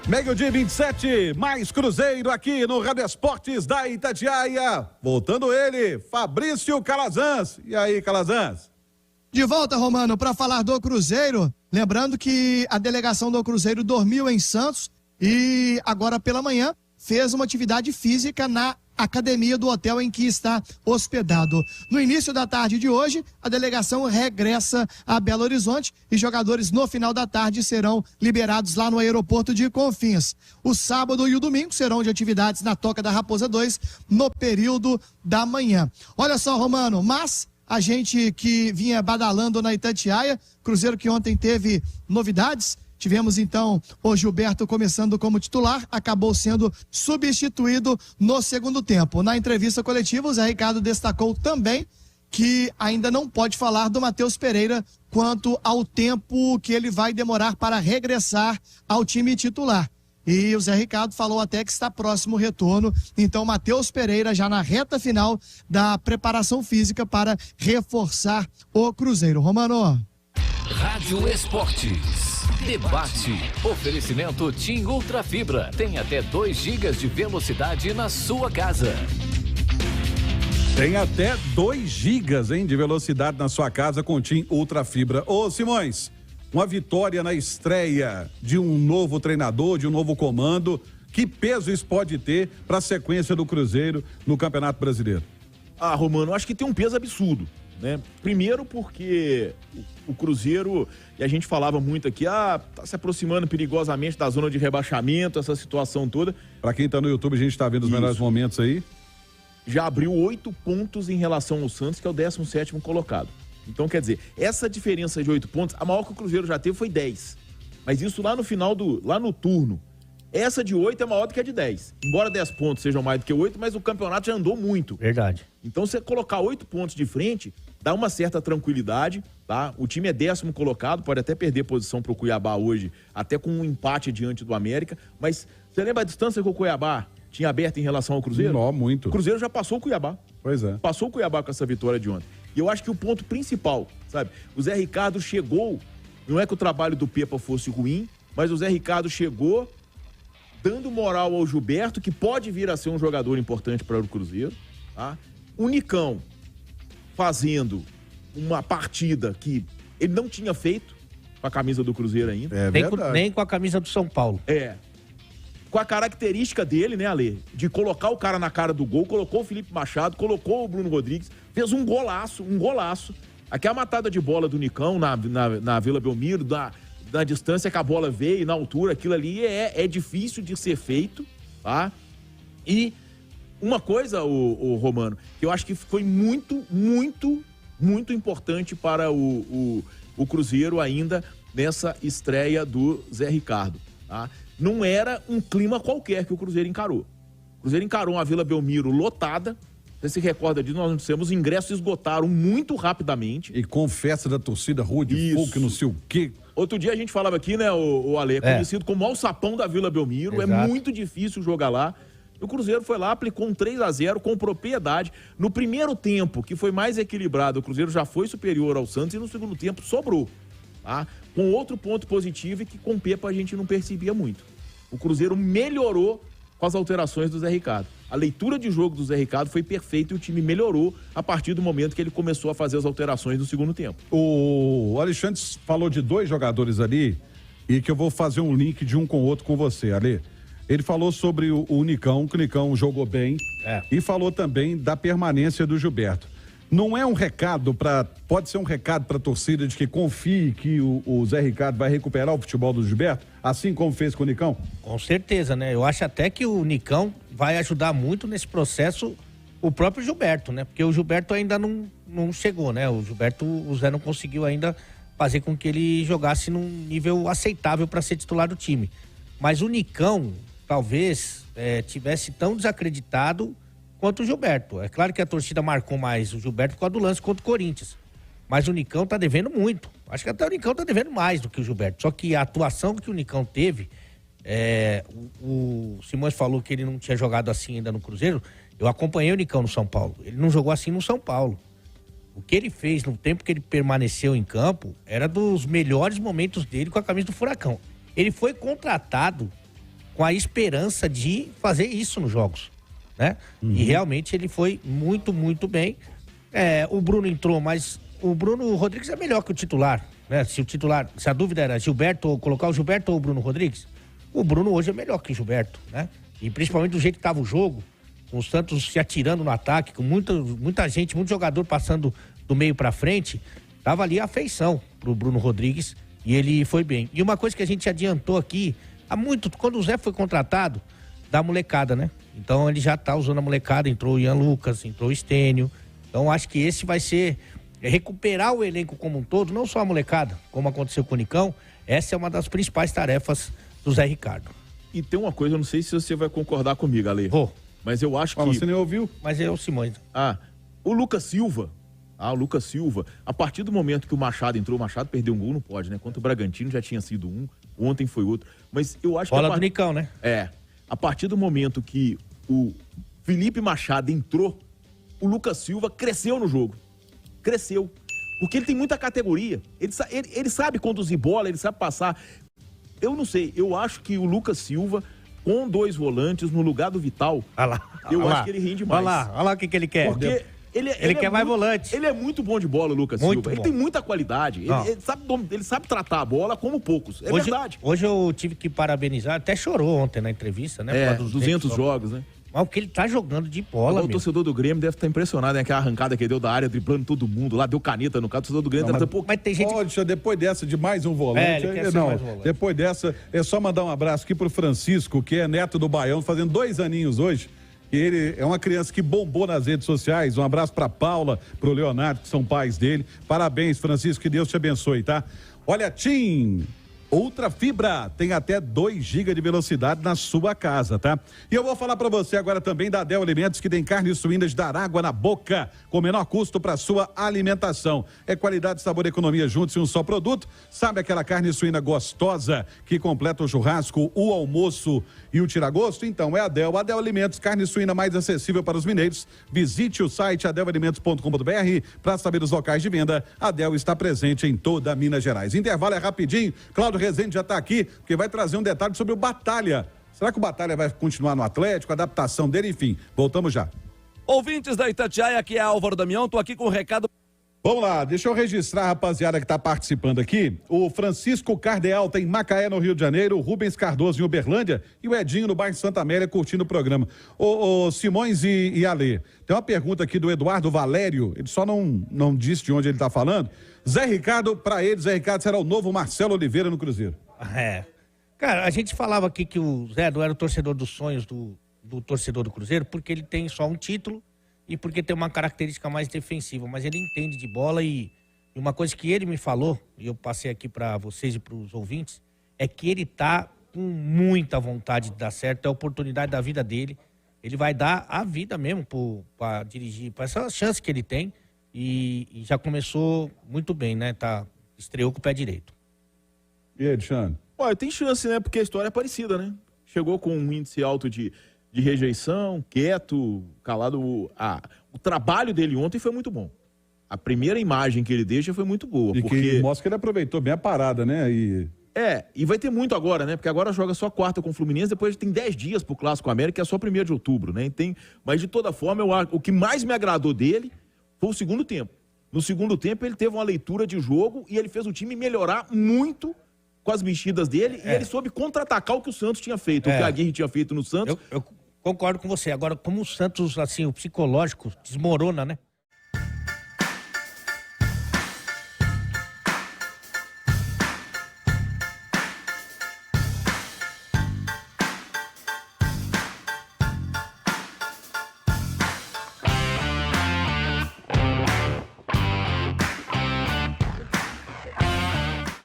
Meio-dia 27, mais Cruzeiro aqui no Rádio Esportes da Itatiaia. Voltando ele, Fabrício Calazans. E aí, Calazans? De volta, Romano, para falar do Cruzeiro. Lembrando que a delegação do Cruzeiro dormiu em Santos e agora pela manhã fez uma atividade física na academia do hotel em que está hospedado. No início da tarde de hoje, a delegação regressa a Belo Horizonte e jogadores no final da tarde serão liberados lá no aeroporto de Confins. O sábado e o domingo serão de atividades na Toca da Raposa 2 no período da manhã. Olha só, Romano, mas a gente que vinha badalando na Itatiaia, Cruzeiro que ontem teve novidades. Tivemos então o Gilberto começando como titular, acabou sendo substituído no segundo tempo. Na entrevista coletiva, o Zé Ricardo destacou também que ainda não pode falar do Matheus Pereira quanto ao tempo que ele vai demorar para regressar ao time titular. E o Zé Ricardo falou até que está próximo o retorno. Então, Matheus Pereira já na reta final da preparação física para reforçar o Cruzeiro. Romano. Rádio Esportes. Debate. Oferecimento TIM Ultra Fibra. Tem até 2 GB de velocidade na sua casa. Tem até 2 gigas, de velocidade na sua casa com TIM Ultra Fibra. Ô, Simões, uma vitória na estreia de um novo treinador, de um novo comando. Que peso isso pode ter para a sequência do Cruzeiro no Campeonato Brasileiro? Ah, Romano, acho que tem um peso absurdo, né? Primeiro porque o Cruzeiro, e a gente falava muito aqui, tá se aproximando perigosamente da zona de rebaixamento, essa situação toda. Para quem tá no YouTube, a gente tá vendo os melhores momentos aí. Já abriu 8 pontos em relação ao Santos, que é o 17º colocado. Então, quer dizer, essa diferença de 8 pontos, a maior que o Cruzeiro já teve foi 10. Mas isso lá no final lá no turno. Essa de 8 é maior do que a de 10. Embora 10 pontos sejam mais do que 8, mas o campeonato já andou muito. Verdade. Então, você colocar 8 pontos de frente, dá uma certa tranquilidade, tá? O time é 10º colocado, pode até perder posição pro Cuiabá hoje, até com um empate diante do América. Mas você lembra a distância que o Cuiabá tinha aberto em relação ao Cruzeiro? Não, muito. O Cruzeiro já passou o Cuiabá. Pois é. Passou o Cuiabá com essa vitória de ontem. E eu acho que o ponto principal, sabe? O Zé Ricardo chegou, não é que o trabalho do Pepa fosse ruim, mas o Zé Ricardo chegou dando moral ao Gilberto, que pode vir a ser um jogador importante para o Cruzeiro, tá? O Nicão fazendo uma partida que ele não tinha feito com a camisa do Cruzeiro ainda. Nem com a camisa do São Paulo. Com a característica dele, né, Ale? De colocar o cara na cara do gol, colocou o Felipe Machado, colocou o Bruno Rodrigues, fez um golaço. Aqui a matada de bola do Nicão na Vila Belmiro, da distância que a bola veio, na altura, aquilo ali é difícil de ser feito, tá? E uma coisa, o Romano, que eu acho que foi muito, muito, muito importante para o Cruzeiro ainda nessa estreia do Zé Ricardo, tá? Não era um clima qualquer que o Cruzeiro encarou. O Cruzeiro encarou uma Vila Belmiro lotada. Você se recorda disso? Nós não dissemos, os ingressos esgotaram muito rapidamente. E com festa da torcida, rua de fogo, que não sei o quê. Outro dia a gente falava aqui, né, o Ale, conhecido como alçapão da Vila Belmiro. Exato. É muito difícil jogar lá. O Cruzeiro foi lá, aplicou um 3-0 com propriedade. No primeiro tempo, que foi mais equilibrado, o Cruzeiro já foi superior ao Santos e no segundo tempo sobrou. Tá? Com outro ponto positivo e que com o Pepa a gente não percebia muito. O Cruzeiro melhorou com as alterações do Zé Ricardo. A leitura de jogo do Zé Ricardo foi perfeita e o time melhorou a partir do momento que ele começou a fazer as alterações no segundo tempo. O Alexandre falou de 2 jogadores ali e que eu vou fazer um link de um com o outro com você, Ale. Ele falou sobre o Nicão, que o Nicão jogou bem e falou também da permanência do Gilberto. Não é um recado pode ser um recado para a torcida de que confie que o Zé Ricardo vai recuperar o futebol do Gilberto, assim como fez com o Nicão? Com certeza, né? Eu acho até que o Nicão vai ajudar muito nesse processo o próprio Gilberto, né? Porque o Gilberto ainda não chegou, né? O Zé não conseguiu ainda fazer com que ele jogasse num nível aceitável para ser titular do time. Mas o Nicão talvez tivesse tão desacreditado quanto o Gilberto. É claro que a torcida marcou mais o Gilberto por causa do lance contra o Corinthians. Mas o Nicão tá devendo muito. Acho que até o Nicão tá devendo mais do que o Gilberto. Só que a atuação que o Nicão teve, o Simões falou que ele não tinha jogado assim ainda no Cruzeiro. Eu acompanhei o Nicão no São Paulo. Ele não jogou assim no São Paulo. O que ele fez no tempo que ele permaneceu em campo era dos melhores momentos dele com a camisa do Furacão. Ele foi contratado com a esperança de fazer isso nos jogos, né? E realmente ele foi muito, muito bem. O Bruno entrou, mas o Bruno Rodrigues é melhor que o titular, né? Se a dúvida era Gilberto, ou colocar o Gilberto ou o Bruno Rodrigues, o Bruno hoje é melhor que o Gilberto, né? E principalmente do jeito que estava o jogo, com o Santos se atirando no ataque, com muita gente, muito jogador passando do meio para frente, tava ali a afeição pro Bruno Rodrigues e ele foi bem. E uma coisa que a gente adiantou aqui, quando o Zé foi contratado, da molecada, né? Então ele já tá usando a molecada, entrou o Ian Lucas, entrou o Estênio. Então acho que esse vai ser recuperar o elenco como um todo, não só a molecada, como aconteceu com o Nicão. Essa é uma das principais tarefas do Zé Ricardo. E tem uma coisa, eu não sei se você vai concordar comigo, Ale. Vou. Mas eu acho que... Você nem ouviu? Mas é o Simões. O Lucas Silva, a partir do momento que o Machado entrou, o Machado perdeu um gol, não pode, né? Contra o Bragantino já tinha sido um, ontem foi outro. Mas eu acho Bola do Nicão, né? A partir do momento que o Felipe Machado entrou, o Lucas Silva cresceu no jogo. Cresceu. Porque ele tem muita categoria. Ele sabe conduzir bola, ele sabe passar. Eu não sei, eu acho que o Lucas Silva, com 2 volantes no lugar do Vital, eu acho que ele rende mais. Olha lá o que ele quer. Porque ele quer mais volante. Ele é muito bom de bola, o Lucas Silva. Ele tem muita qualidade. Ele sabe tratar a bola como poucos. Verdade. Hoje eu tive que parabenizar, até chorou ontem na entrevista, né? 200 jogos, né? Mas o que ele tá jogando de bola, O torcedor do Grêmio deve estar impressionado, né? Aquela arrancada que ele deu da área, driblando todo mundo lá, deu caneta no cara. O torcedor do Grêmio deve estar... Mas tem gente... Pode, depois dessa, de mais um volante... ele quer ser mais volante. Depois dessa, é só mandar um abraço aqui pro Francisco, que é neto do Baião, fazendo 2 aninhos hoje. E ele é uma criança que bombou nas redes sociais. Um abraço pra Paula, pro Leonardo, que são pais dele. Parabéns, Francisco, que Deus te abençoe, tá? Olha, TIM Ultra Fibra tem até 2 GB de velocidade na sua casa, tá? E eu vou falar para você agora também da Adel Alimentos, que tem carnes suínas de dar água na boca, com menor custo para sua alimentação. É qualidade, sabor e economia juntos em um só produto. Sabe aquela carne suína gostosa que completa o churrasco, o almoço e o tiragosto? Então é Adel Alimentos, carne suína mais acessível para os mineiros. Visite o site adelalimentos.com.br para saber os locais de venda. Adel está presente em toda Minas Gerais. Intervalo é rapidinho. Cláudio Rezende já está aqui, porque vai trazer um detalhe sobre o Batalha. Será que o Batalha vai continuar no Atlético, a adaptação dele, enfim. Voltamos já. Ouvintes da Itatiaia, aqui é Álvaro Damião, tô aqui com um recado. Vamos lá, deixa eu registrar a rapaziada que está participando aqui. O Francisco Cardeal tem Macaé, no Rio de Janeiro, o Rubens Cardoso em Uberlândia e o Edinho no bairro Santa Amélia curtindo o programa. Ô Simões e Alê, tem uma pergunta aqui do Eduardo Valério, ele só não disse de onde ele está falando. Zé Ricardo, para ele, Zé Ricardo será o novo Marcelo Oliveira no Cruzeiro. Cara, a gente falava aqui que o Zé não era o torcedor dos sonhos do torcedor do Cruzeiro, porque ele tem só um título e porque tem uma característica mais defensiva, mas ele entende de bola e uma coisa que ele me falou, e eu passei aqui para vocês e para os ouvintes, é que ele tá com muita vontade de dar certo, é a oportunidade da vida dele, ele vai dar a vida mesmo para dirigir, para essa chance que ele tem e já começou muito bem, né? Estreou com o pé direito. E aí, Alexandre? Olha, tem chance, né? Porque a história é parecida, né? Chegou com um índice alto de rejeição, quieto, calado. O trabalho dele ontem foi muito bom. A primeira imagem que ele deixa foi muito boa. E porque... que mostra que ele aproveitou bem a parada, né? E vai ter muito agora, né? Porque agora joga só quarta com o Fluminense, depois tem 10 dias pro Clássico América, que é só 1º de outubro, né? Mas de toda forma, o que mais me agradou dele foi o segundo tempo. No segundo tempo, ele teve uma leitura de jogo e ele fez o time melhorar muito com as mexidas dele e ele soube contra-atacar o que o Santos tinha feito, o que a Aguirre tinha feito no Santos. Eu concordo com você. Agora, como o Santos, assim, o psicológico desmorona, né?